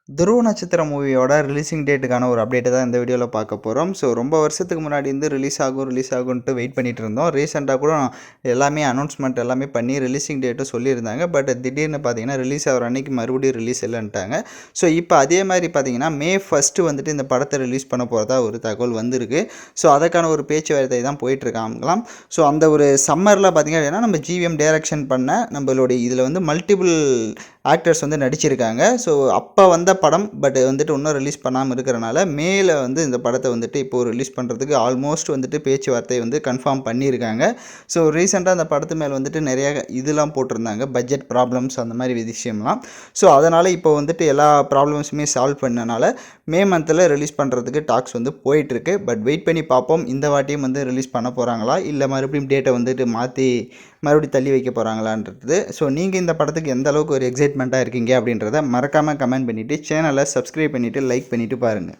துருவ நட்சத்திரம் மூவியோட ரிலீசிங் டேட்டுக்கான ஒரு அப்டேட்டு தான் இந்த வீடியோவில் பார்க்க போகிறோம். ஸோ ரொம்ப வருஷத்துக்கு முன்னாடி இருந்து ரிலீஸ் ஆகும்ன்ட்டு வெயிட் பண்ணிட்டு இருந்தோம். ரீசெண்டாக கூட எல்லாமே அனௌன்ஸ்மெண்ட் எல்லாமே பண்ணி ரிலீசிங் டேட்டும் சொல்லியிருந்தாங்க. பட் திடீர்னு பார்த்தீங்கன்னா ரிலீஸ் ஆகிற அன்னைக்கு மறுபடியும் ரிலீஸ் இல்லைன்ட்டாங்க. ஸோ இப்போ அதே மாதிரி பார்த்தீங்கன்னா May 1 வந்துட்டு இந்த படத்தை ரிலீஸ் பண்ண போகிறதா ஒரு தகவல் வந்திருக்கு. ஸோ அதற்கான ஒரு பேச்சுவார்த்தை தான் போயிட்டுருக்காங்களாம். ஸோ அந்த ஒரு சம்மரில் பார்த்தீங்க அப்படின்னா நம்ம ஜிவிஎம் டைரக்ஷன் பண்ண நம்மளுடைய இதில் வந்து மல்டிபிள் ஆக்டர்ஸ் வந்து நடிச்சிருக்காங்க. ஸோ அப்போ வந்த படம் பட் வந்துட்டு இன்னும் ரிலீஸ் பண்ணாமல் இருக்கிறனால மேல வந்து இந்த படத்தை வந்துட்டு இப்போது ரிலீஸ் பண்ணுறதுக்கு ஆல்மோஸ்ட் வந்துட்டு பேச்சுவார்த்தை வந்து கன்ஃபார்ம் பண்ணியிருக்காங்க. ஸோ ரீசெண்டாக அந்த படத்து மேலே வந்துட்டு நிறைய இதெல்லாம் போட்டிருந்தாங்க, பட்ஜெட் ப்ராப்ளம்ஸ் அந்த மாதிரி விஷயம்லாம். ஸோ அதனால் இப்போ வந்துட்டு எல்லா ப்ராப்ளம்ஸுமே சால்வ் பண்ணனால மே மந்தில் ரிலீஸ் பண்ணுறதுக்கு டாக்ஸ் வந்து போயிட்டுருக்கு. பட் வெயிட் பண்ணி பார்ப்போம், இந்த வாட்டியும் வந்து ரிலீஸ் பண்ண போகிறாங்களா இல்லை மறுபடியும் டேட்டை வந்துட்டு மாற்றி மறுபடியும் தள்ளி வைக்க போகிறாங்களான்றது. ஸோ நீங்கள் இந்த படத்துக்கு எந்த அளவுக்கு ஒரு எக்ஸைட்மெண்ட்டாக இருக்கீங்க அப்படின்றத மறக்காமல் கமெண்ட் பண்ணிவிட்டு சேனலை சப்ஸ்கிரைப் பண்ணிவிட்டு லைக் பண்ணிவிட்டு பாருங்கள்.